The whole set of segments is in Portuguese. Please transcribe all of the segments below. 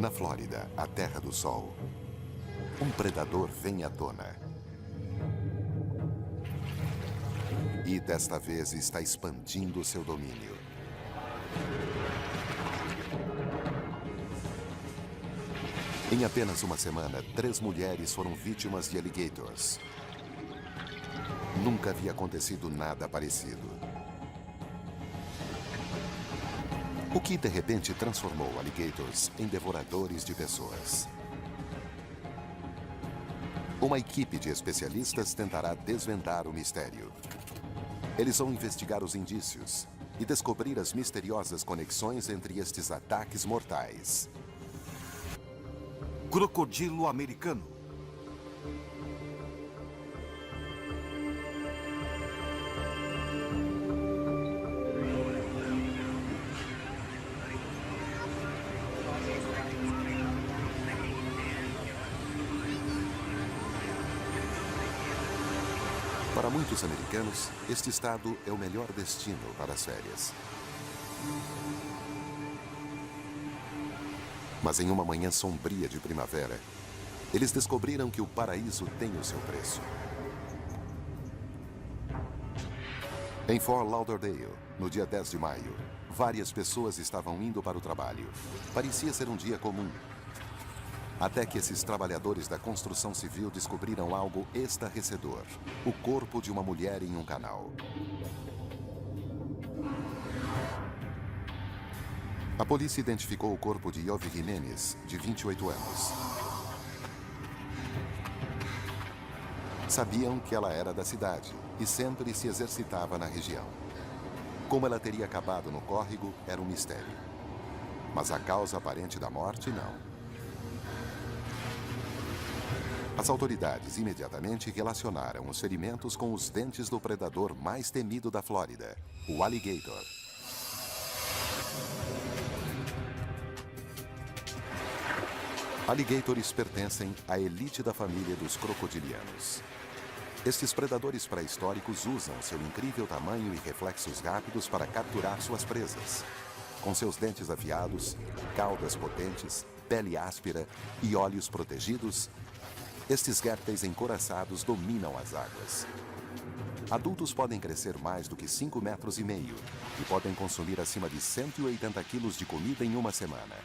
Na Flórida, a Terra do Sol, um predador vem à tona. E desta vez está expandindo seu domínio. Em apenas uma semana, 3 mulheres foram vítimas de alligators. Nunca havia acontecido nada parecido. O que de repente transformou alligators em devoradores de pessoas? Uma equipe de especialistas tentará desvendar o mistério. Eles vão investigar os indícios e descobrir as misteriosas conexões entre estes ataques mortais. Crocodilo americano. Para muitos americanos, este estado é o melhor destino para as férias. Mas em uma manhã sombria de primavera, eles descobriram que o paraíso tem o seu preço. Em Fort Lauderdale, no dia 10 de maio, várias pessoas estavam indo para o trabalho. Parecia ser um dia comum. Até que esses trabalhadores da construção civil descobriram algo estarrecedor: o corpo de uma mulher em um canal. A polícia identificou o corpo de Yovi Jimenez, de 28 anos. Sabiam que ela era da cidade e sempre se exercitava na região. Como ela teria acabado no córrego era um mistério. Mas a causa aparente da morte, não. As autoridades imediatamente relacionaram os ferimentos com os dentes do predador mais temido da Flórida, o alligator. Alligators pertencem à elite da família dos crocodilianos. Estes predadores pré-históricos usam seu incrível tamanho e reflexos rápidos para capturar suas presas. Com seus dentes afiados, caudas potentes, pele áspera e olhos protegidos, estes répteis encouraçados dominam as águas. Adultos podem crescer mais do que 5,5 metros e podem consumir acima de 180 quilos de comida em uma semana.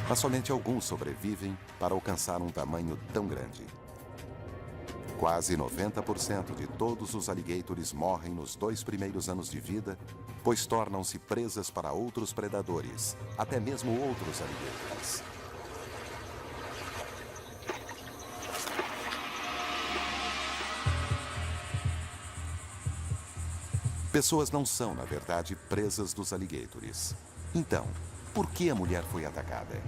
Mas somente alguns sobrevivem para alcançar um tamanho tão grande. Quase 90% de todos os alligators morrem nos 2 primeiros anos de vida, pois tornam-se presas para outros predadores, até mesmo outros alligators. Pessoas não são, na verdade, presas dos alligators. Então, por que a mulher foi atacada?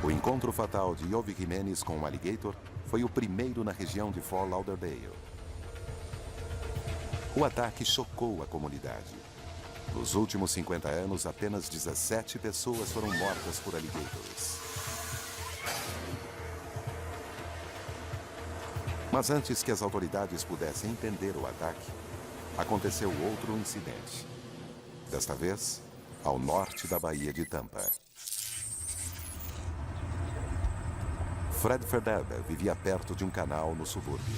O encontro fatal de Yovi Jimenez com um alligator foi o primeiro na região de Fort Lauderdale. O ataque chocou a comunidade. Nos últimos 50 anos, apenas 17 pessoas foram mortas por alligators. Mas antes que as autoridades pudessem entender o ataque, aconteceu outro incidente. Desta vez, ao norte da Baía de Tampa. Fred Ferdeba vivia perto de um canal no subúrbio.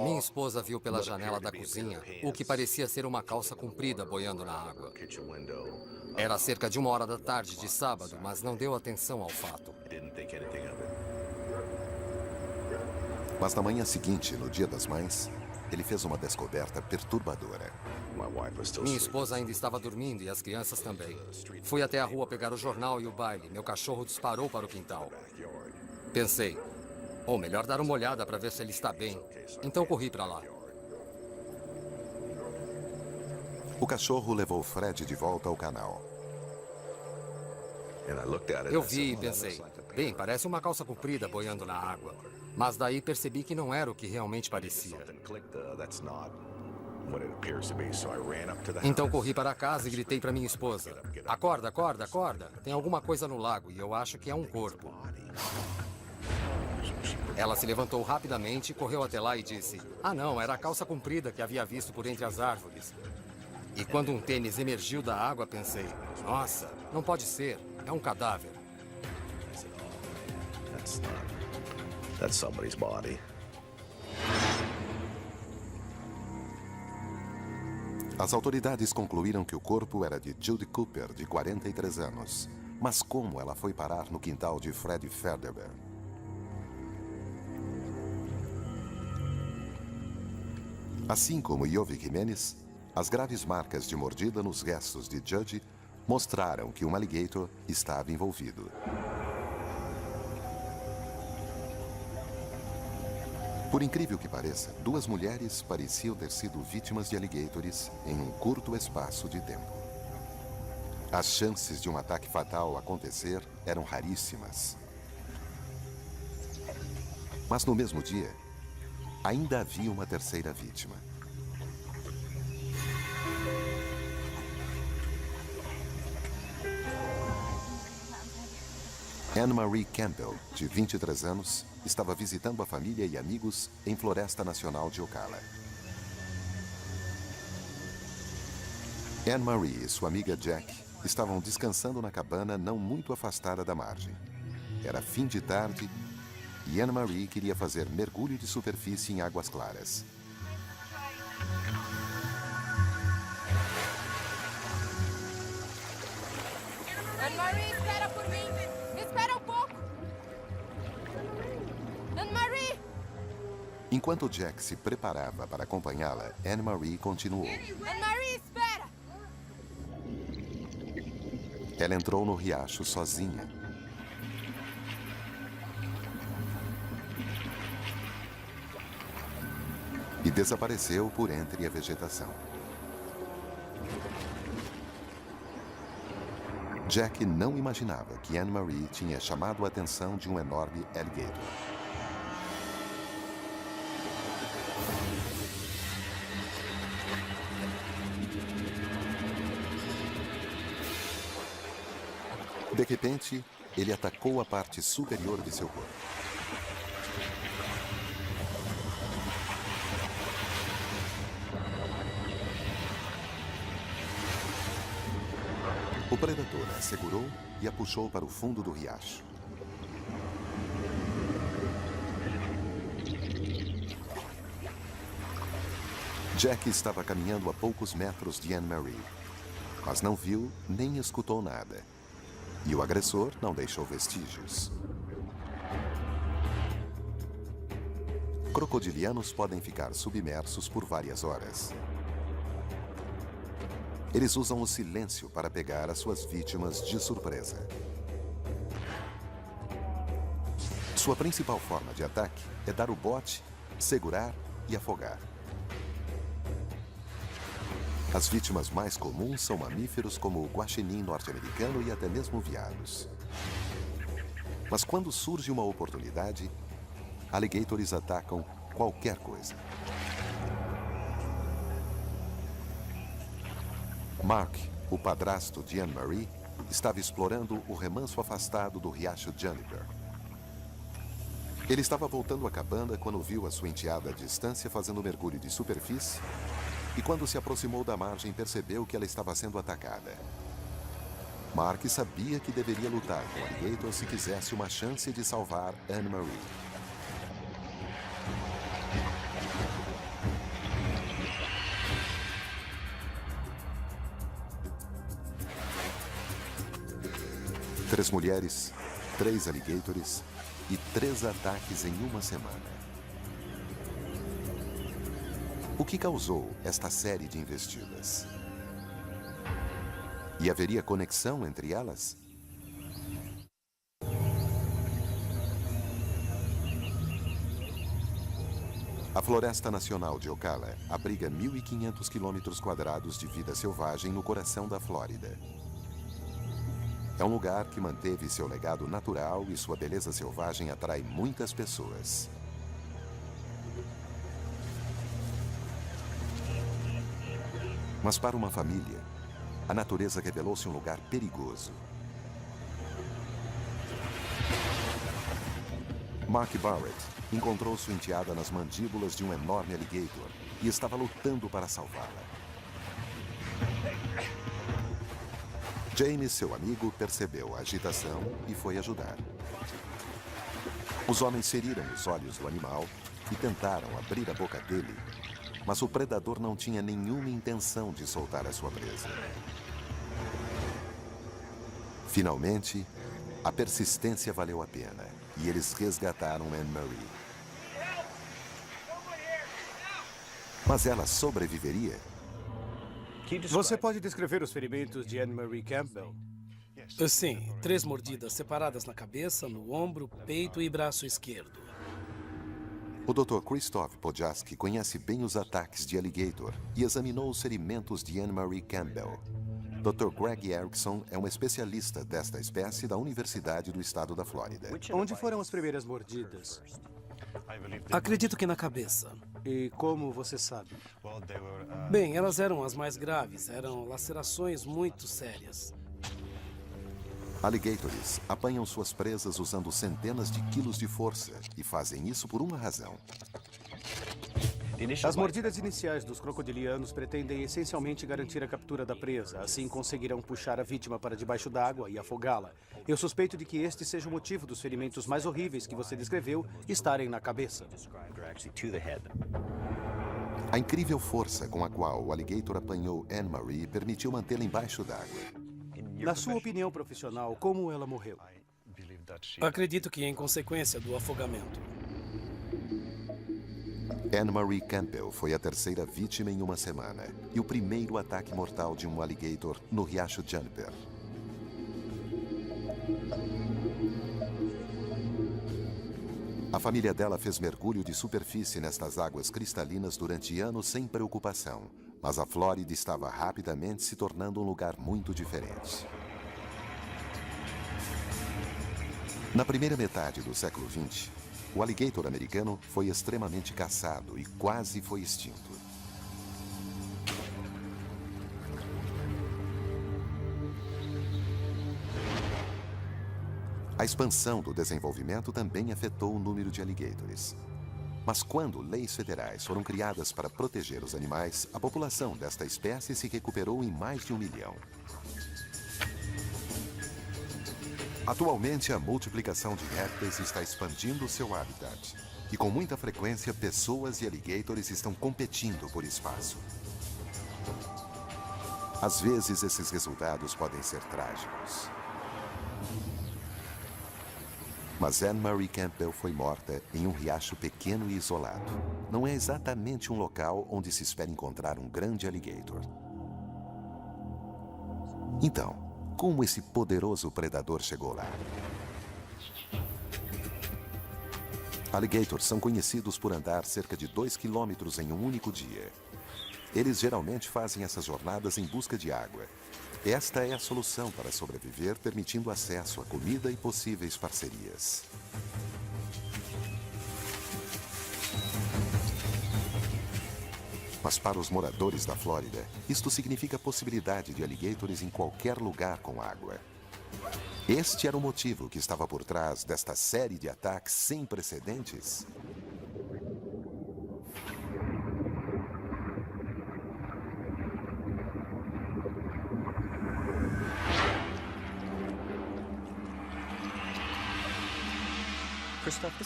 Minha esposa viu pela janela da cozinha o que parecia ser uma calça comprida boiando na água. Era cerca de 1h da tarde de sábado, mas não deu atenção ao fato. Mas na manhã seguinte, no Dia das Mães, ele fez uma descoberta perturbadora. Minha esposa ainda estava dormindo e as crianças também. Fui até a rua pegar o jornal e o baile. Meu cachorro disparou para o quintal. Pensei, ou melhor dar uma olhada para ver se ele está bem. Então corri para lá. O cachorro levou Fred de volta ao canal. Eu vi e pensei, bem, parece uma calça comprida boiando na água. Mas daí percebi que não era o que realmente parecia. Então corri para casa e gritei para minha esposa: acorda, acorda, acorda. Tem alguma coisa no lago e eu acho que é um corpo. Ela se levantou rapidamente, correu até lá e disse: "Ah, não, era a calça comprida que havia visto por entre as árvores." E quando um tênis emergiu da água, pensei: "Nossa, não pode ser. É um cadáver." That's somebody's body. As autoridades concluíram que o corpo era de Judy Cooper, de 43 anos. Mas como ela foi parar no quintal de Fred Ferderber? Assim como Yovi Jimenez, as graves marcas de mordida nos restos de Judy mostraram que um alligator estava envolvido. Por incrível que pareça, duas mulheres pareciam ter sido vítimas de alligators em um curto espaço de tempo. As chances de um ataque fatal acontecer eram raríssimas. Mas no mesmo dia, ainda havia uma terceira vítima. Anne-Marie Campbell, de 23 anos, estava visitando a família e amigos em Floresta Nacional de Ocala. Anne-Marie e sua amiga Jack estavam descansando na cabana não muito afastada da margem. Era fim de tarde e Anne-Marie queria fazer mergulho de superfície em águas claras. Anne-Marie, espera por mim! Me espera um pouco! Anne-Marie! Enquanto Jack se preparava para acompanhá-la, Anne-Marie continuou. Anne-Marie, espera! Ela entrou no riacho sozinha. E desapareceu por entre a vegetação. Jack não imaginava que Anne-Marie tinha chamado a atenção de um enorme alligator. De repente, ele atacou a parte superior de seu corpo. O predador a segurou e a puxou para o fundo do riacho. Jack estava caminhando a poucos metros de Anne-Marie, mas não viu nem escutou nada. E o agressor não deixou vestígios. Crocodilianos podem ficar submersos por várias horas. Eles usam o silêncio para pegar as suas vítimas de surpresa. Sua principal forma de ataque é dar o bote, segurar e afogar. As vítimas mais comuns são mamíferos como o guaxinim norte-americano e até mesmo veados. Mas quando surge uma oportunidade, alligators atacam qualquer coisa. Mark, o padrasto de Anne-Marie, estava explorando o remanso afastado do riacho Juniper. Ele estava voltando à cabana quando viu a sua enteada à distância fazendo mergulho de superfície e quando se aproximou da margem percebeu que ela estava sendo atacada. Mark sabia que deveria lutar com o alligator se quisesse uma chance de salvar Anne-Marie. Três mulheres, 3 alligators e 3 ataques em uma semana. O que causou esta série de investidas? E haveria conexão entre elas? A Floresta Nacional de Ocala abriga 1.500 km² de vida selvagem no coração da Flórida. É um lugar que manteve seu legado natural e sua beleza selvagem atrai muitas pessoas. Mas para uma família, a natureza revelou-se um lugar perigoso. Mark Barrett encontrou sua enteada nas mandíbulas de um enorme alligator e estava lutando para salvá-la. James, seu amigo, percebeu a agitação e foi ajudar. Os homens feriram os olhos do animal e tentaram abrir a boca dele, mas o predador não tinha nenhuma intenção de soltar a sua presa. Finalmente, a persistência valeu a pena e eles resgataram Anne-Marie. Mas ela sobreviveria? Você pode descrever os ferimentos de Anne-Marie Campbell? Sim, 3 mordidas separadas na cabeça, no ombro, peito e braço esquerdo. O Dr. Krzysztof Podjaski conhece bem os ataques de alligator e examinou os ferimentos de Anne-Marie Campbell. Dr. Greg Erickson é um especialista desta espécie da Universidade do Estado da Flórida. Onde foram as primeiras mordidas? Acredito que na cabeça. E como você sabe? Bem, elas eram as mais graves, eram lacerações muito sérias. Alligators apanham suas presas usando centenas de quilos de força e fazem isso por uma razão. As mordidas iniciais dos crocodilianos pretendem essencialmente garantir a captura da presa. Assim conseguirão puxar a vítima para debaixo d'água e afogá-la. Eu suspeito de que este seja o motivo dos ferimentos mais horríveis que você descreveu estarem na cabeça. A incrível força com a qual o alligator apanhou Anne-Marie permitiu mantê-la embaixo d'água. Na sua opinião profissional, como ela morreu? Acredito que em consequência do afogamento. Anne-Marie Campbell foi a terceira vítima em uma semana e o primeiro ataque mortal de um alligator no Riacho Juniper. A família dela fez mergulho de superfície nestas águas cristalinas durante anos sem preocupação, mas a Flórida estava rapidamente se tornando um lugar muito diferente. Na primeira metade do século XX, o alligator americano foi extremamente caçado e quase foi extinto. A expansão do desenvolvimento também afetou o número de alligators. Mas quando leis federais foram criadas para proteger os animais, a população desta espécie se recuperou em mais de 1 milhão. Atualmente, a multiplicação de répteis está expandindo seu habitat. E com muita frequência, pessoas e alligators estão competindo por espaço. Às vezes, esses resultados podem ser trágicos. Mas Anne-Marie Campbell foi morta em um riacho pequeno e isolado. Não é exatamente um local onde se espera encontrar um grande alligator. Então, como esse poderoso predador chegou lá? Alligators são conhecidos por andar cerca de 2 quilômetros em um único dia. Eles geralmente fazem essas jornadas em busca de água. Esta é a solução para sobreviver, permitindo acesso a comida e possíveis parcerias. Mas para os moradores da Flórida, isto significa a possibilidade de alligators em qualquer lugar com água. Este era o motivo que estava por trás desta série de ataques sem precedentes.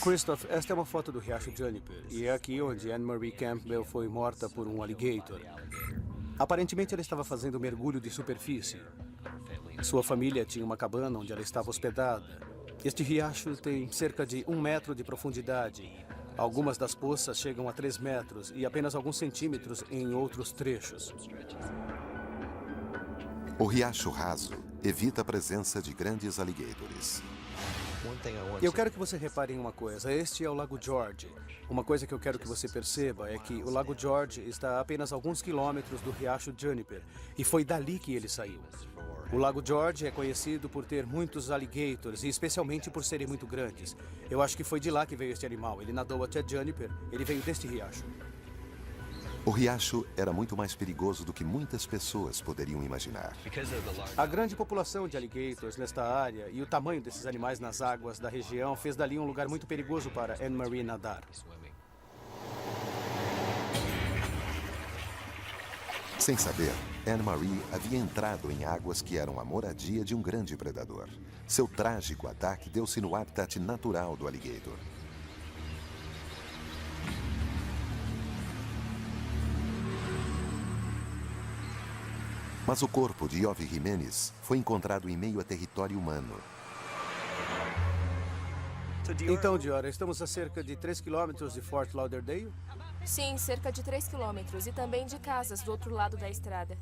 Krzysztof, esta é uma foto do Riacho Juniper. E é aqui onde Anne-Marie Campbell foi morta por um alligator. Aparentemente, ela estava fazendo mergulho de superfície. Sua família tinha uma cabana onde ela estava hospedada. Este riacho tem cerca de 1 metro de profundidade. Algumas das poças chegam a 3 metros e apenas alguns centímetros em outros trechos. O riacho raso evita a presença de grandes alligators. Eu quero que você repare em uma coisa. Este é o Lago George. Uma coisa que eu quero que você perceba é que o Lago George está a apenas alguns quilômetros do Riacho Juniper. E foi dali que ele saiu. O Lago George é conhecido por ter muitos alligators e especialmente por serem muito grandes. Eu acho que foi de lá que veio este animal. Ele nadou até Juniper. Ele veio deste riacho. O riacho era muito mais perigoso do que muitas pessoas poderiam imaginar. A grande população de alligators nesta área e o tamanho desses animais nas águas da região fez dali um lugar muito perigoso para Anne-Marie nadar. Sem saber, Anne-Marie havia entrado em águas que eram a moradia de um grande predador. Seu trágico ataque deu-se no habitat natural do alligator. Mas o corpo de Iovi Jimenez foi encontrado em meio a território humano. Então, Diora, estamos a cerca de 3 quilômetros de Fort Lauderdale? Sim, cerca de 3 quilômetros e também de casas do outro lado da estrada.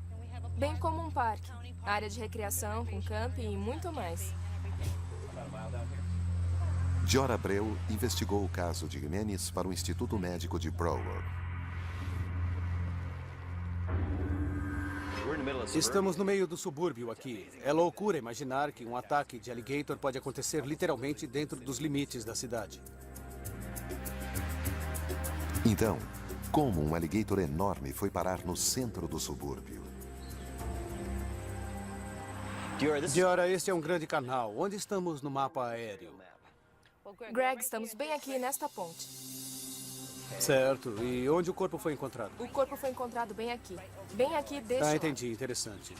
Bem como um parque, área de recreação, com camping e muito mais. Diora Abreu investigou o caso de Jimenez para o Instituto Médico de Broward. Estamos no meio do subúrbio aqui. É loucura imaginar que um ataque de alligator pode acontecer literalmente dentro dos limites da cidade. Então, como um alligator enorme foi parar no centro do subúrbio? Diora, este é um grande canal. Onde estamos no mapa aéreo? Greg, estamos bem aqui nesta ponte. Certo. E onde o corpo foi encontrado? O corpo foi encontrado bem aqui. Bem aqui deste lado. Entendi. Interessante.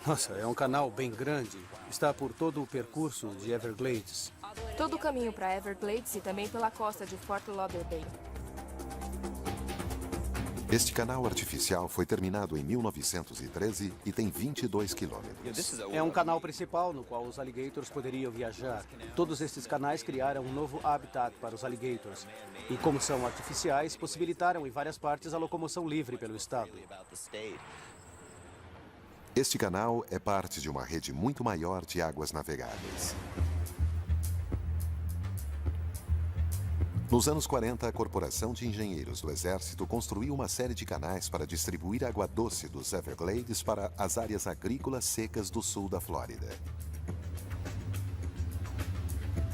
Nossa, é um canal bem grande. Está por todo o percurso de Everglades. Todo o caminho para Everglades e também pela costa de Fort Lauderdale. Este canal artificial foi terminado em 1913 e tem 22 quilômetros. É um canal principal no qual os alligators poderiam viajar. Todos estes canais criaram um novo habitat para os alligators. E como são artificiais, possibilitaram em várias partes a locomoção livre pelo estado. Este canal é parte de uma rede muito maior de águas navegáveis. Nos anos 40, a Corporação de Engenheiros do Exército construiu uma série de canais para distribuir água doce dos Everglades para as áreas agrícolas secas do sul da Flórida.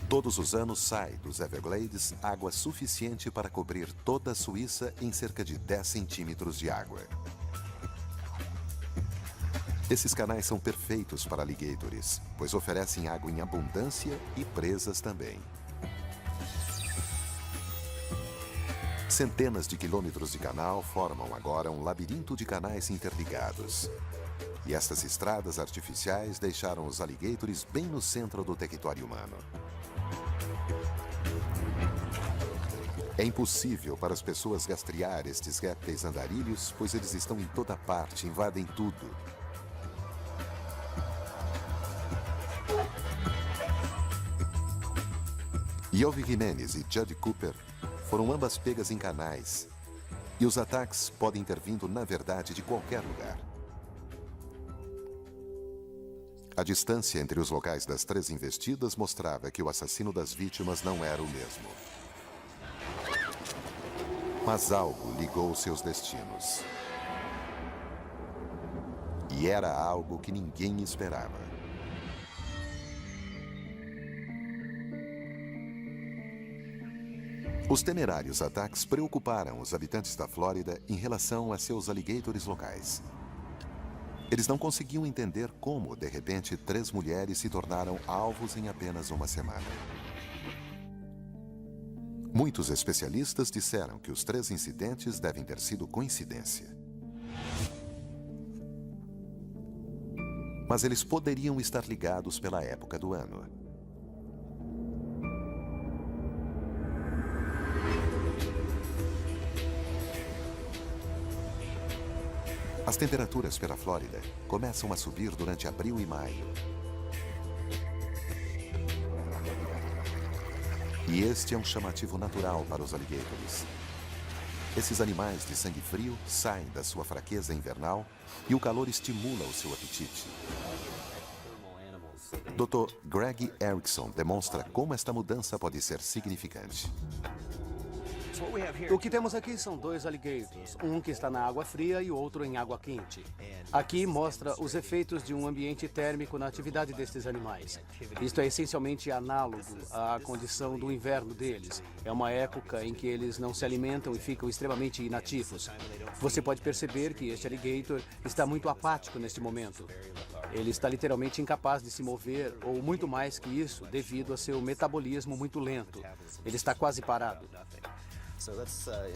Todos os anos sai dos Everglades água suficiente para cobrir toda a Suíça em cerca de 10 centímetros de água. Esses canais são perfeitos para alligators, pois oferecem água em abundância e presas também. Centenas de quilômetros de canal formam agora um labirinto de canais interligados. E estas estradas artificiais deixaram os alligators bem no centro do território humano. É impossível para as pessoas rastrear estes répteis andarilhos, pois eles estão em toda parte, invadem tudo. Iovi Jimenez e Judd Cooper foram ambas pegas em canais. E os ataques podem ter vindo, na verdade, de qualquer lugar. A distância entre os locais das 3 investidas mostrava que o assassino das vítimas não era o mesmo. Mas algo ligou seus destinos. E era algo que ninguém esperava. Os temerários ataques preocuparam os habitantes da Flórida em relação a seus alligators locais. Eles não conseguiam entender como, de repente, 3 mulheres se tornaram alvos em apenas uma semana. Muitos especialistas disseram que os 3 incidentes devem ter sido coincidência. Mas eles poderiam estar ligados pela época do ano. As temperaturas pela Flórida começam a subir durante abril e maio. E este é um chamativo natural para os alligators. Esses animais de sangue frio saem da sua fraqueza invernal e o calor estimula o seu apetite. Dr. Greg Erickson demonstra como esta mudança pode ser significante. O que temos aqui são dois alligators, um que está na água fria e outro em água quente. Aqui mostra os efeitos de um ambiente térmico na atividade destes animais. Isto é essencialmente análogo à condição do inverno deles. É uma época em que eles não se alimentam e ficam extremamente inativos. Você pode perceber que este alligator está muito apático neste momento. Ele está literalmente incapaz de se mover, ou muito mais que isso, devido a seu metabolismo muito lento. Ele está quase parado.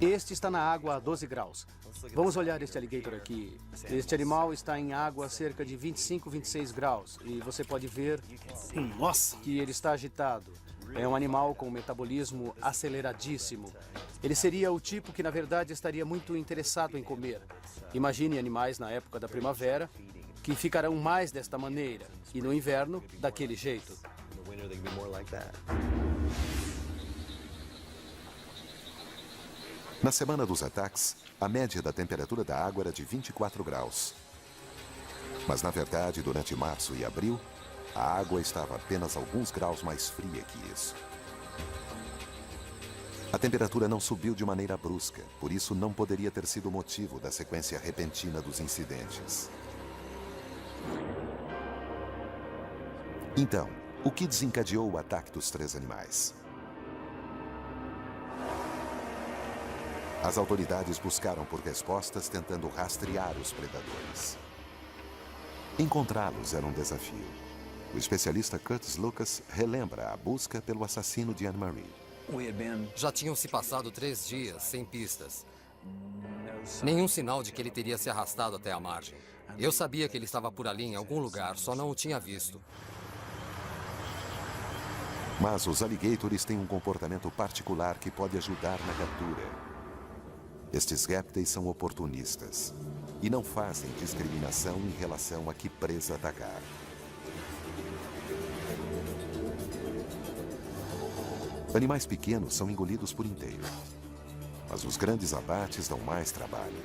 Este está na água a 12 graus. Vamos olhar este alligator aqui. Este animal está em água a cerca de 25, 26 graus. E você pode ver Nossa! que ele está agitado. É um animal com um metabolismo aceleradíssimo. Ele seria o tipo que, na verdade, estaria muito interessado em comer. Imagine animais na época da primavera que ficarão mais desta maneira e no inverno, daquele jeito. Na semana dos ataques, a média da temperatura da água era de 24 graus. Mas, na verdade, durante março e abril, a água estava apenas alguns graus mais fria que isso. A temperatura não subiu de maneira brusca, por isso não poderia ter sido o motivo da sequência repentina dos incidentes. Então, o que desencadeou o ataque dos três animais? As autoridades buscaram por respostas tentando rastrear os predadores. Encontrá-los era um desafio. O especialista Curtis Lucas relembra a busca pelo assassino de Anne-Marie. Já tinham se passado 3 dias sem pistas. Nenhum sinal de que ele teria se arrastado até a margem. Eu sabia que ele estava por ali em algum lugar, só não o tinha visto. Mas os alligators têm um comportamento particular que pode ajudar na captura. Estes répteis são oportunistas e não fazem discriminação em relação a que presa atacar. Animais pequenos são engolidos por inteiro, mas os grandes abates dão mais trabalho.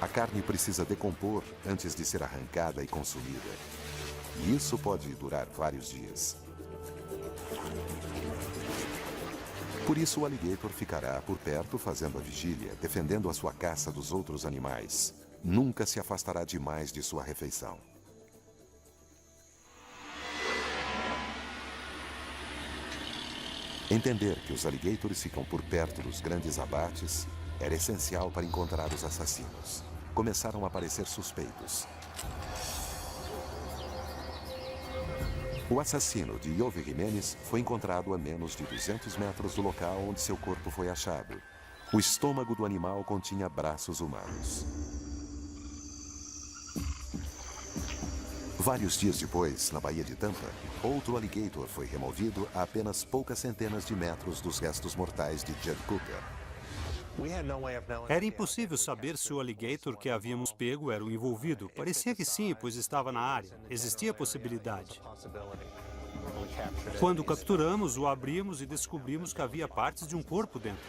A carne precisa decompor antes de ser arrancada e consumida, e isso pode durar vários dias. Por isso, o alligator ficará por perto fazendo a vigília, defendendo a sua caça dos outros animais. Nunca se afastará demais de sua refeição. Entender que os alligators ficam por perto dos grandes abates era essencial para encontrar os assassinos. Começaram a aparecer suspeitos. O assassino de Iove Jimenez foi encontrado a menos de 200 metros do local onde seu corpo foi achado. O estômago do animal continha braços humanos. Vários dias depois, na Baía de Tampa, outro alligator foi removido a apenas poucas centenas de metros dos restos mortais de Judd Cooper. Era impossível saber se o alligator que havíamos pego era o envolvido. Parecia que sim, pois estava na área. Existia a possibilidade. Quando o capturamos, o abrimos e descobrimos que havia partes de um corpo dentro.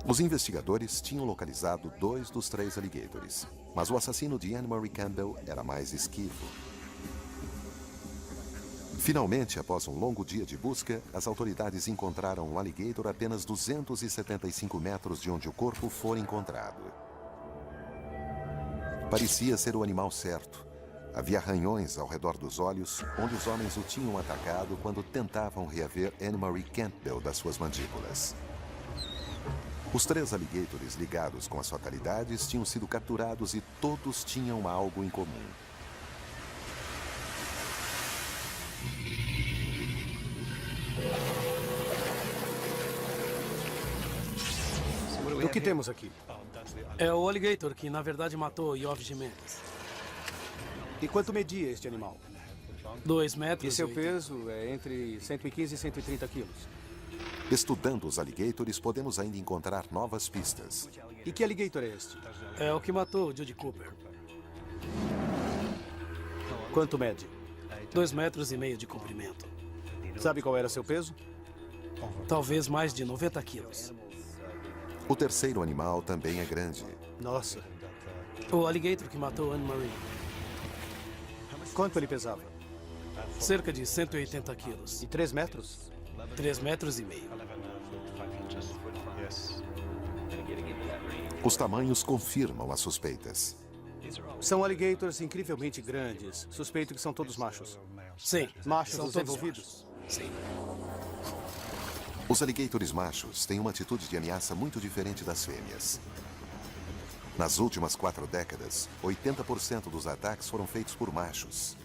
Os investigadores tinham localizado 2 dos 3 alligators, mas o assassino de Anne-Marie Campbell era mais esquivo. Finalmente, após um longo dia de busca, as autoridades encontraram um alligator a apenas 275 metros de onde o corpo foi encontrado. Parecia ser o animal certo. Havia arranhões ao redor dos olhos, onde os homens o tinham atacado quando tentavam reaver Anne-Marie Campbell das suas mandíbulas. Os 3 alligators ligados com as fatalidades tinham sido capturados e todos tinham algo em comum. O que temos aqui? É o alligator que, na verdade, matou Iove Jimenez. E quanto media este animal? 2 metros. E seu peso é entre 115 e 130 quilos. Estudando os alligators, podemos ainda encontrar novas pistas. E que alligator é este? É o que matou Judd Cooper. Quanto mede? 2,5 metros de comprimento. Sabe qual era seu peso? Talvez mais de 90 quilos. O terceiro animal também é grande. Nossa. O alligator que matou Anne-Marie. Quanto ele pesava? Cerca de 180 quilos. E 3 metros? 3,5 metros. Os tamanhos confirmam as suspeitas. São alligators incrivelmente grandes. Suspeito que são todos machos. Sim, Machos são os todos envolvidos? machos. Sim. Os alligators machos têm uma atitude de ameaça muito diferente das fêmeas. Nas últimas 4 décadas, 80% dos ataques foram feitos por machos.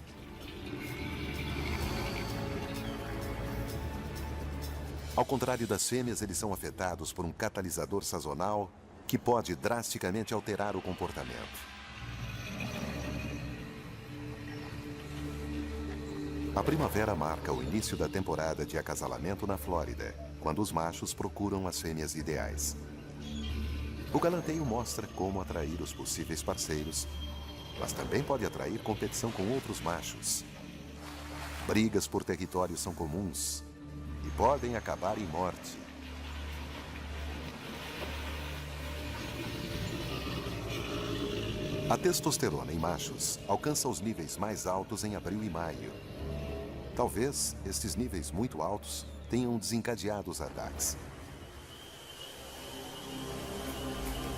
Ao contrário das fêmeas, eles são afetados por um catalisador sazonal que pode drasticamente alterar o comportamento. A primavera marca o início da temporada de acasalamento na Flórida, quando os machos procuram as fêmeas ideais. O galanteio mostra como atrair os possíveis parceiros, mas também pode atrair competição com outros machos. Brigas por território são comuns e podem acabar em morte. A testosterona em machos alcança os níveis mais altos em abril e maio. Talvez estes níveis muito altos tenham desencadeado os ataques.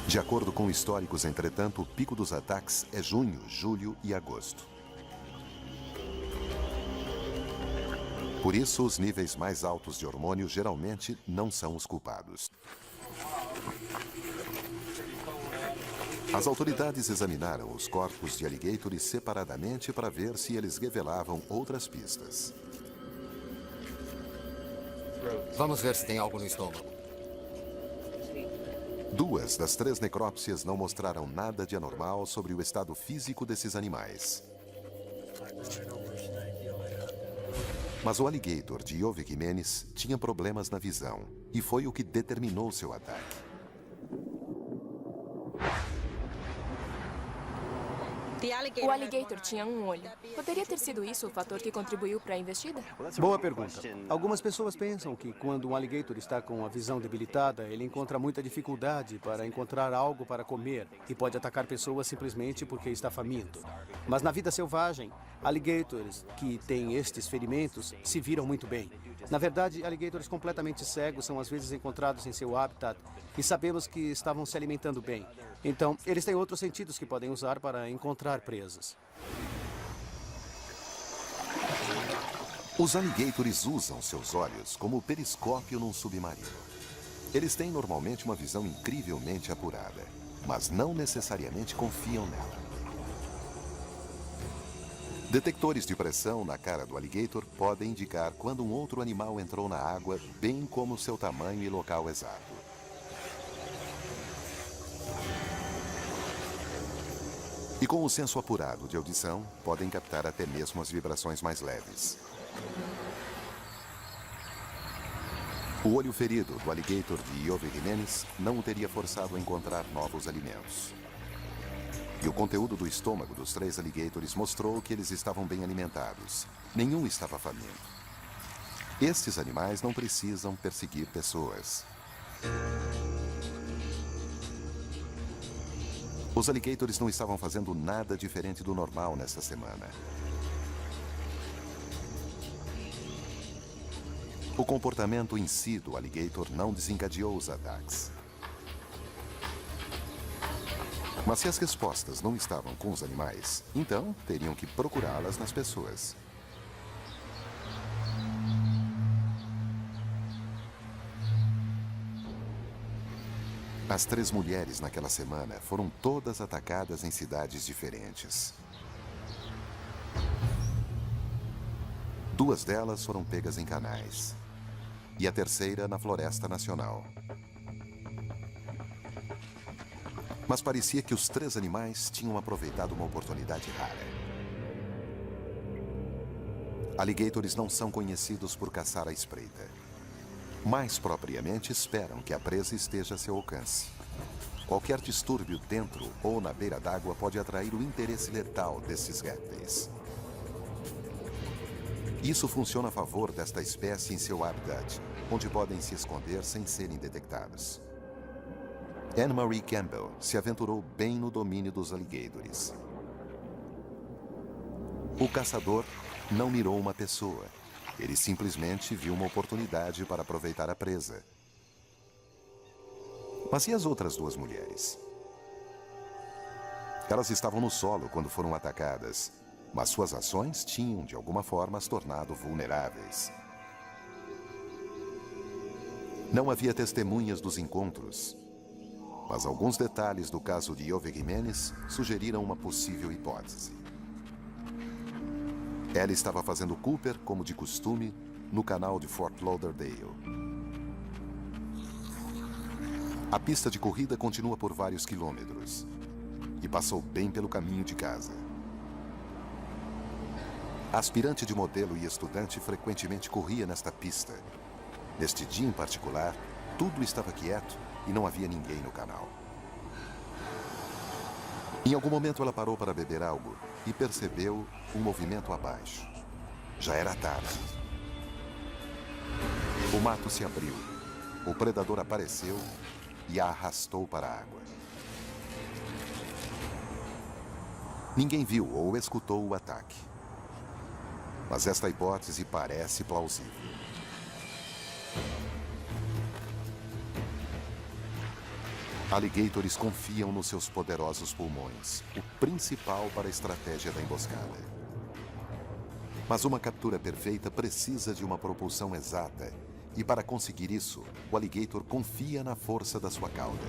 De acordo com históricos, entretanto, o pico dos ataques é junho, julho e agosto. Por isso, os níveis mais altos de hormônio geralmente não são os culpados. As autoridades examinaram os corpos de alligators separadamente para ver se eles revelavam outras pistas. Vamos ver se tem algo no estômago. 2 das 3 necrópsias não mostraram nada de anormal sobre o estado físico desses animais. Mas o alligator de Iove Jimenez tinha problemas na visão e foi o que determinou seu ataque. O alligator tinha um olho. Poderia ter sido isso o fator que contribuiu para a investida? Boa pergunta. Algumas pessoas pensam que quando um alligator está com a visão debilitada, ele encontra muita dificuldade para encontrar algo para comer e pode atacar pessoas simplesmente porque está faminto. Mas na vida selvagem, alligators que têm estes ferimentos se viram muito bem. Na verdade, alligators completamente cegos são às vezes encontrados em seu habitat e sabemos que estavam se alimentando bem. Então, eles têm outros sentidos que podem usar para encontrar presas. Os alligators usam seus olhos como periscópio num submarino. Eles têm normalmente uma visão incrivelmente apurada, mas não necessariamente confiam nela. Detectores de pressão na cara do alligator podem indicar quando um outro animal entrou na água, bem como seu tamanho e local exato. E com o senso apurado de audição, podem captar até mesmo as vibrações mais leves. O olho ferido do alligator de Iove Jimenez não o teria forçado a encontrar novos alimentos. E o conteúdo do estômago dos 3 alligators mostrou que eles estavam bem alimentados. Nenhum estava faminto. Estes animais não precisam perseguir pessoas. Os alligators não estavam fazendo nada diferente do normal nesta semana. O comportamento em si do alligator não desencadeou os ataques. Mas se as respostas não estavam com os animais, então teriam que procurá-las nas pessoas. As 3 mulheres naquela semana foram todas atacadas em cidades diferentes. 2 delas foram pegas em canais. E a terceira na Floresta Nacional. Mas parecia que os 3 animais tinham aproveitado uma oportunidade rara. Alligators não são conhecidos por caçar à espreita. Mais propriamente, esperam que a presa esteja a seu alcance. Qualquer distúrbio dentro ou na beira d'água pode atrair o interesse letal desses répteis. Isso funciona a favor desta espécie em seu habitat, onde podem se esconder sem serem detectados. Anne-Marie Campbell se aventurou bem no domínio dos alligators. O caçador não mirou uma pessoa. Ele simplesmente viu uma oportunidade para aproveitar a presa. Mas e as outras duas mulheres? Elas estavam no solo quando foram atacadas, mas suas ações tinham, de alguma forma, as tornado vulneráveis. Não havia testemunhas dos encontros, mas alguns detalhes do caso de Iove Jimenez sugeriram uma possível hipótese. Ela estava fazendo Cooper, como de costume, no canal de Fort Lauderdale. A pista de corrida continua por vários quilômetros e passou bem pelo caminho de casa. A aspirante de modelo e estudante frequentemente corria nesta pista. Neste dia em particular, tudo estava quieto e não havia ninguém no canal. Em algum momento ela parou para beber algo e percebeu um movimento abaixo. Já era tarde. O mato se abriu. O predador apareceu e a arrastou para a água. Ninguém viu ou escutou o ataque. Mas esta hipótese parece plausível. Alligators confiam nos seus poderosos pulmões, o principal para a estratégia da emboscada. Mas uma captura perfeita precisa de uma propulsão exata, e para conseguir isso, o alligator confia na força da sua cauda.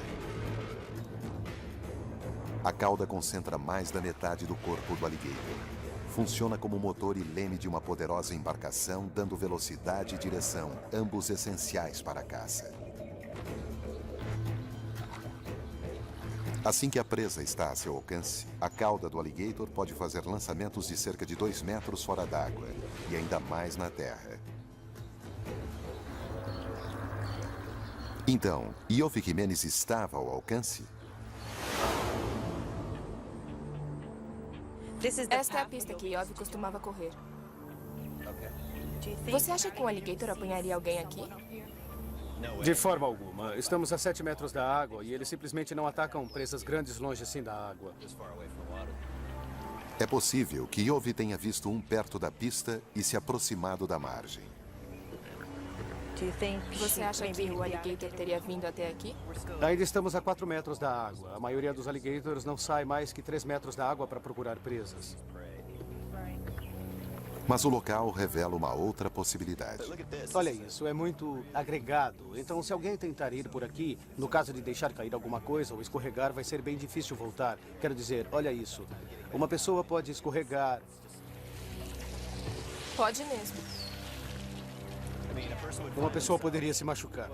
A cauda concentra mais da metade do corpo do alligator. Funciona como motor e leme de uma poderosa embarcação, dando velocidade e direção, ambos essenciais para a caça. Assim que a presa está a seu alcance, a cauda do alligator pode fazer lançamentos de cerca de 2 metros fora d'água e ainda mais na terra. Então, Iove Jimenez estava ao alcance? Esta é a pista que Iove costumava correr. Você acha que um alligator apanharia alguém aqui? De forma alguma. Estamos a 7 metros da água e eles simplesmente não atacam presas grandes longe assim da água. É possível que Iove tenha visto um perto da pista e se aproximado da margem. Você acha que o alligator teria vindo até aqui? Ainda estamos a 4 metros da água. A maioria dos alligators não sai mais que 3 metros da água para procurar presas. Mas o local revela uma outra possibilidade. Olha isso, é muito agregado. Então, se alguém tentar ir por aqui, no caso de deixar cair alguma coisa ou escorregar, vai ser bem difícil voltar. Quero dizer, olha isso. Uma pessoa pode escorregar. Pode mesmo. Uma pessoa poderia se machucar.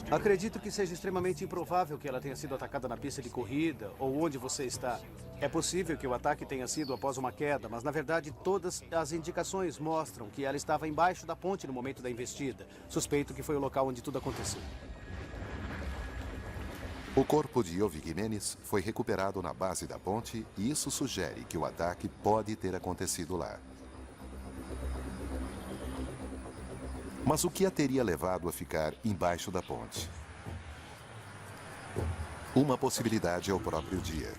Acredito que seja extremamente improvável que ela tenha sido atacada na pista de corrida ou onde você está. É possível que o ataque tenha sido após uma queda, mas na verdade todas as indicações mostram que ela estava embaixo da ponte no momento da investida. Suspeito que foi o local onde tudo aconteceu. O corpo de Iove Jimenez foi recuperado na base da ponte e isso sugere que o ataque pode ter acontecido lá. Mas o que a teria levado a ficar embaixo da ponte? Uma possibilidade é o próprio dia.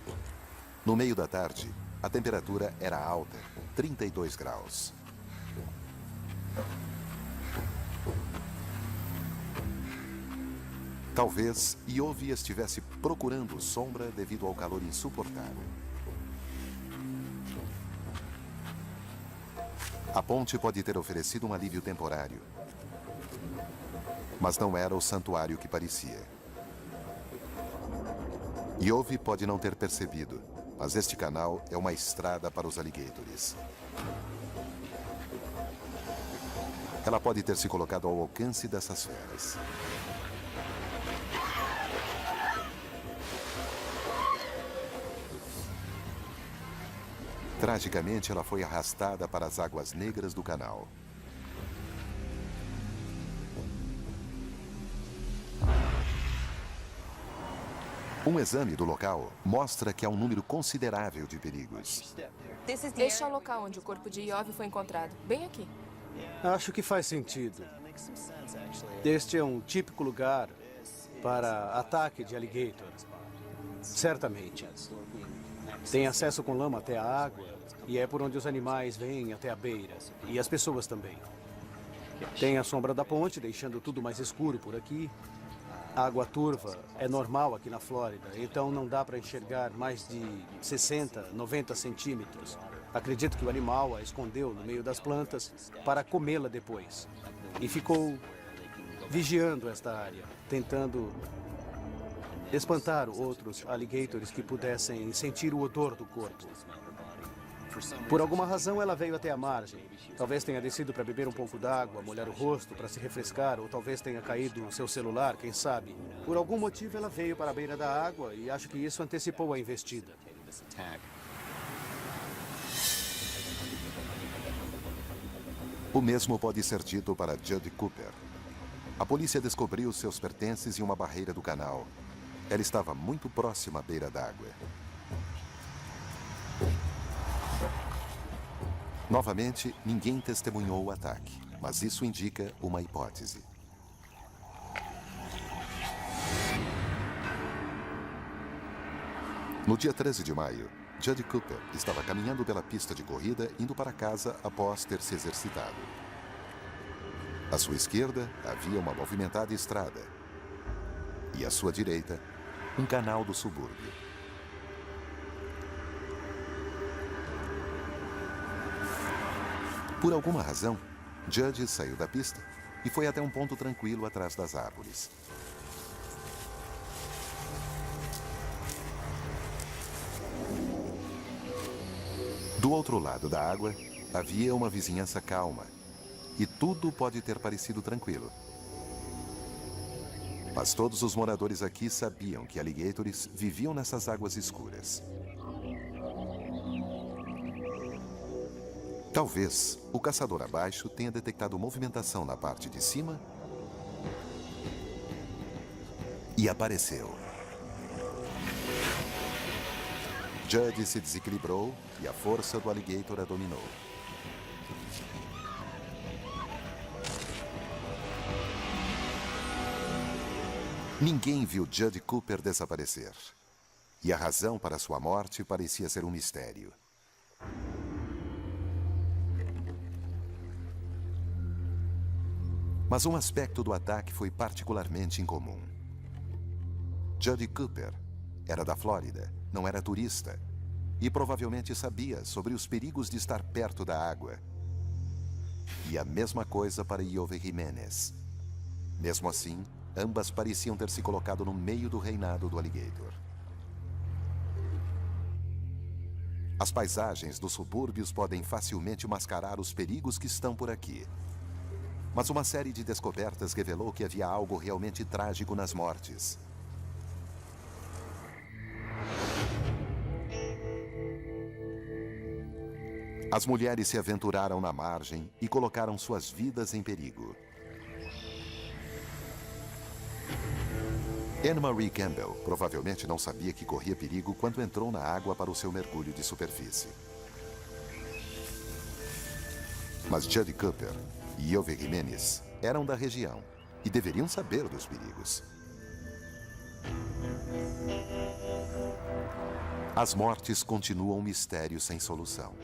No meio da tarde, a temperatura era alta, 32 graus. Talvez Iove estivesse procurando sombra devido ao calor insuportável. A ponte pode ter oferecido um alívio temporário, mas não era o santuário que parecia. Iove pode não ter percebido, mas este canal é uma estrada para os alligators. Ela pode ter se colocado ao alcance dessas feras. Tragicamente, ela foi arrastada para as águas negras do canal. Um exame do local mostra que há um número considerável de perigos. Este é o local onde o corpo de Iove foi encontrado. Bem aqui. Acho que faz sentido. Este é um típico lugar para ataque de alligator. Certamente. Tem acesso com lama até a água e é por onde os animais vêm até a beira. E as pessoas também. Tem a sombra da ponte, deixando tudo mais escuro por aqui. A água turva é normal aqui na Flórida, então não dá para enxergar mais de 60, 90 centímetros. Acredito que o animal a escondeu no meio das plantas para comê-la depois. E ficou vigiando esta área, tentando espantar outros alligators que pudessem sentir o odor do corpo. Por alguma razão, ela veio até a margem. Talvez tenha descido para beber um pouco d'água, molhar o rosto para se refrescar, ou talvez tenha caído seu celular, quem sabe. Por algum motivo, ela veio para a beira da água e acho que isso antecipou a investida. O mesmo pode ser dito para Judy Cooper. A polícia descobriu seus pertences em uma barreira do canal. Ela estava muito próxima à beira d'água. Novamente, ninguém testemunhou o ataque, mas isso indica uma hipótese. No dia 13 de maio, Judy Cooper estava caminhando pela pista de corrida indo para casa após ter se exercitado. À sua esquerda havia uma movimentada estrada e à sua direita, um canal do subúrbio. Por alguma razão, Judy saiu da pista e foi até um ponto tranquilo atrás das árvores. Do outro lado da água, havia uma vizinhança calma e tudo pode ter parecido tranquilo. Mas todos os moradores aqui sabiam que alligators viviam nessas águas escuras. Talvez o caçador abaixo tenha detectado movimentação na parte de cima e apareceu. Judy se desequilibrou e a força do alligator a dominou. Ninguém viu Judy Cooper desaparecer. E a razão para sua morte parecia ser um mistério. Mas um aspecto do ataque foi particularmente incomum. Judy Cooper era da Flórida, não era turista, e provavelmente sabia sobre os perigos de estar perto da água. E a mesma coisa para Iove Jimenez. Mesmo assim, ambas pareciam ter se colocado no meio do reinado do alligator. As paisagens dos subúrbios podem facilmente mascarar os perigos que estão por aqui. Mas uma série de descobertas revelou que havia algo realmente trágico nas mortes. As mulheres se aventuraram na margem e colocaram suas vidas em perigo. Anne-Marie Campbell provavelmente não sabia que corria perigo quando entrou na água para o seu mergulho de superfície. Mas Judy Cooper e Iove Jimenez eram da região e deveriam saber dos perigos. As mortes continuam um mistério sem solução.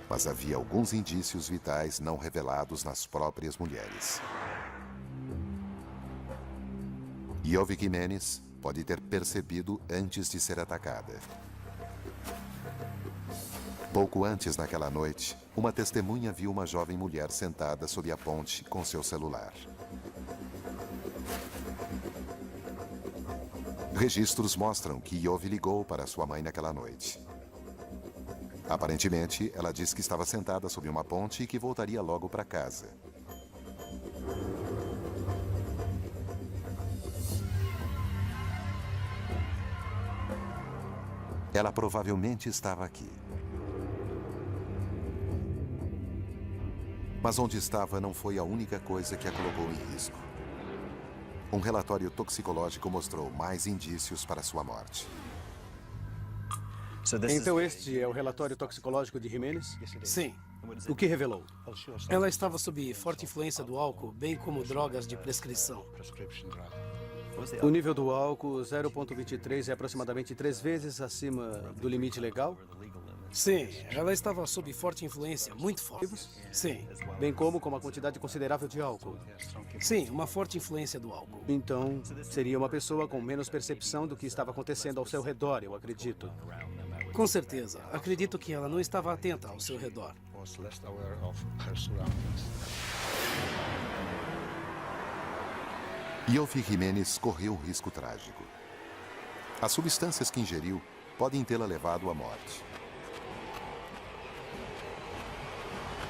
Mas havia alguns indícios vitais não revelados nas próprias mulheres. Iove Jimenez pode ter percebido antes de ser atacada. Pouco antes naquela noite, uma testemunha viu uma jovem mulher sentada sob a ponte com seu celular. Registros mostram que Iove ligou para sua mãe naquela noite. Aparentemente, ela disse que estava sentada sob uma ponte e que voltaria logo para casa. Ela provavelmente estava aqui. Mas onde estava não foi a única coisa que a colocou em risco. Um relatório toxicológico mostrou mais indícios para sua morte. Então este é o relatório toxicológico de Jimenez? Sim. O que revelou? Ela estava sob forte influência do álcool, bem como drogas de prescrição. O nível do álcool, 0,23, é aproximadamente 3 vezes acima do limite legal? Sim, ela estava sob forte influência, muito forte. Sim. Bem como com uma quantidade considerável de álcool. Sim, uma forte influência do álcool. Então, seria uma pessoa com menos percepção do que estava acontecendo ao seu redor, eu acredito. Com certeza. Acredito que ela não estava atenta ao seu redor. Ioffe Jimenez correu um risco trágico. As substâncias que ingeriu podem tê-la levado à morte.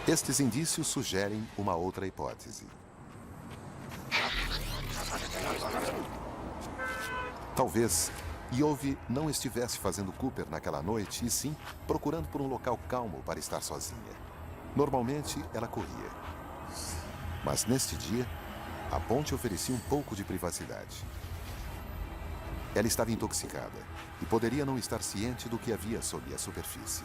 Estes indícios sugerem uma outra hipótese. Talvez Ioffe não estivesse fazendo Cooper naquela noite, e sim procurando por um local calmo para estar sozinha. Normalmente, ela corria. Mas neste dia, a ponte oferecia um pouco de privacidade. Ela estava intoxicada e poderia não estar ciente do que havia sob a superfície.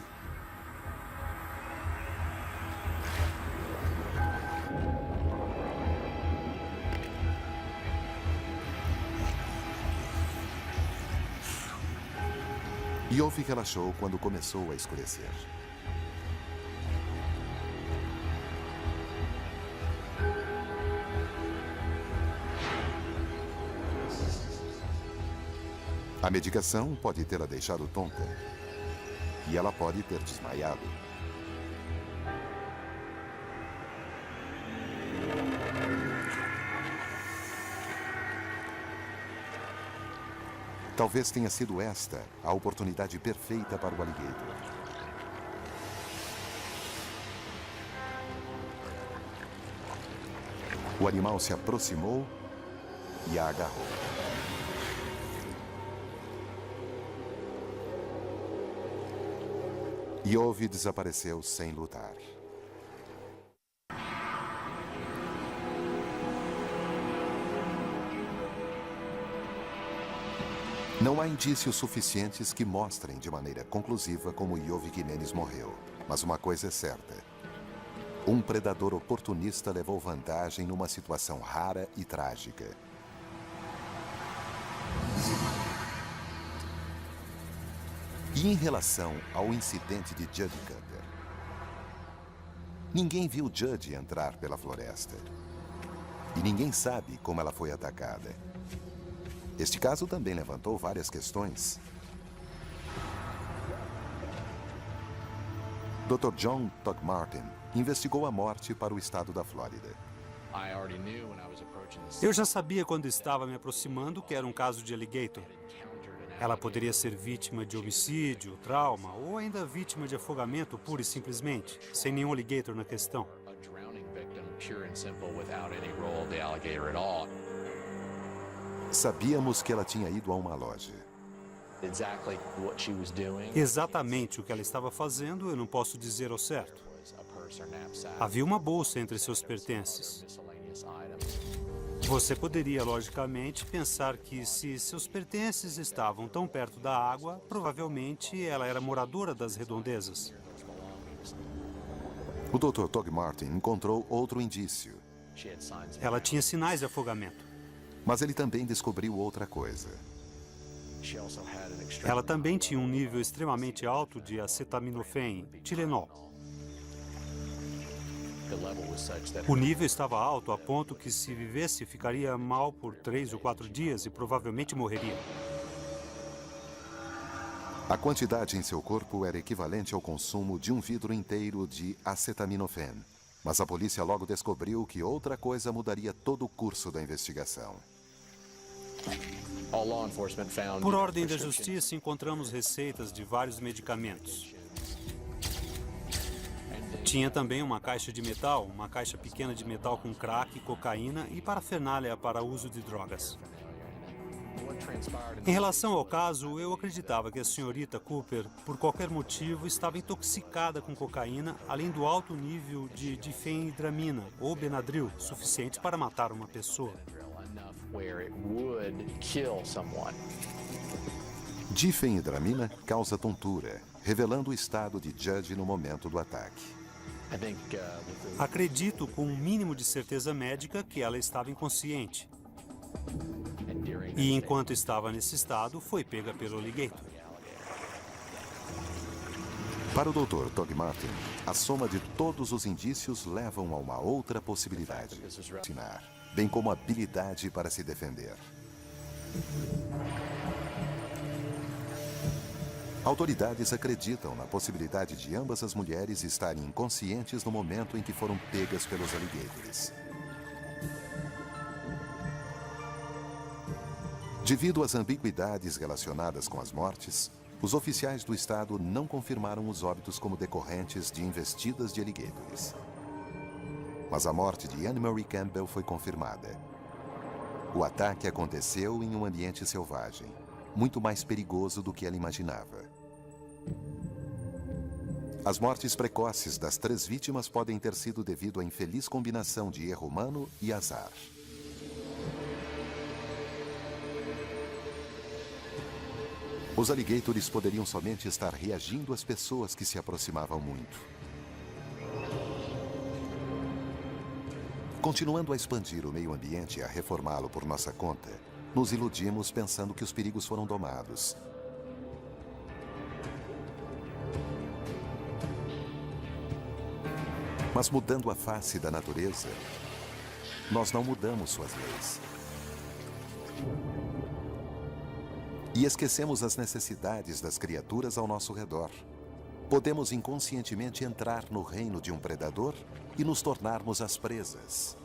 Ioffe relaxou quando começou a escurecer. A medicação pode tê-la deixado tonta. E ela pode ter desmaiado. Talvez tenha sido esta a oportunidade perfeita para o alligator. O animal se aproximou e a agarrou. Ioffe desapareceu sem lutar. Não há indícios suficientes que mostrem de maneira conclusiva como Ioffe Jimenez morreu. Mas uma coisa é certa. Um predador oportunista levou vantagem numa situação rara e trágica. E em relação ao incidente de Judd Cooper, ninguém viu Judd entrar pela floresta. E ninguém sabe como ela foi atacada. Este caso também levantou várias questões. Dr. John Togmartin investigou a morte para o estado da Flórida. Eu já sabia quando estava me aproximando que era um caso de alligator. Ela poderia ser vítima de homicídio, trauma ou ainda vítima de afogamento pura e simplesmente, sem nenhum alligator na questão. Sabíamos que ela tinha ido a uma loja. Exatamente o que ela estava fazendo, eu não posso dizer ao certo. Havia uma bolsa entre seus pertences. Você poderia, logicamente, pensar que se seus pertences estavam tão perto da água, provavelmente ela era moradora das redondezas. O Dr. Togmartin encontrou outro indício. Ela tinha sinais de afogamento. Mas ele também descobriu outra coisa. Ela também tinha um nível extremamente alto de acetaminofém, Tylenol. O nível estava alto a ponto que, se vivesse, ficaria mal por 3 ou 4 dias e provavelmente morreria. A quantidade em seu corpo era equivalente ao consumo de um vidro inteiro de acetaminofén. Mas a polícia logo descobriu que outra coisa mudaria todo o curso da investigação. Por ordem da justiça, encontramos receitas de vários medicamentos. Tinha também uma caixa de metal, uma caixa pequena de metal com crack, cocaína e parafernália para uso de drogas. Em relação ao caso, eu acreditava que a senhorita Cooper, por qualquer motivo, estava intoxicada com cocaína, além do alto nível de difenhidramina ou Benadryl, suficiente para matar uma pessoa. Difenhidramina causa tontura, revelando o estado de Judd no momento do ataque. Acredito, com um mínimo de certeza médica, que ela estava inconsciente. E enquanto estava nesse estado, foi pega pelo alligator. Para o Dr. Doug Martin, a soma de todos os indícios levam a uma outra possibilidade: ensinar, bem como habilidade para se defender. Autoridades acreditam na possibilidade de ambas as mulheres estarem inconscientes no momento em que foram pegas pelos alligators. Devido às ambiguidades relacionadas com as mortes, os oficiais do estado não confirmaram os óbitos como decorrentes de investidas de alligators. Mas a morte de Anne Marie Campbell foi confirmada. O ataque aconteceu em um ambiente selvagem, muito mais perigoso do que ela imaginava. As mortes precoces das 3 vítimas podem ter sido devido à infeliz combinação de erro humano e azar. Os alligators poderiam somente estar reagindo às pessoas que se aproximavam muito. Continuando a expandir o meio ambiente e a reformá-lo por nossa conta, nos iludimos pensando que os perigos foram domados. Mas mudando a face da natureza, nós não mudamos suas leis. E esquecemos as necessidades das criaturas ao nosso redor. Podemos inconscientemente entrar no reino de um predador e nos tornarmos as presas.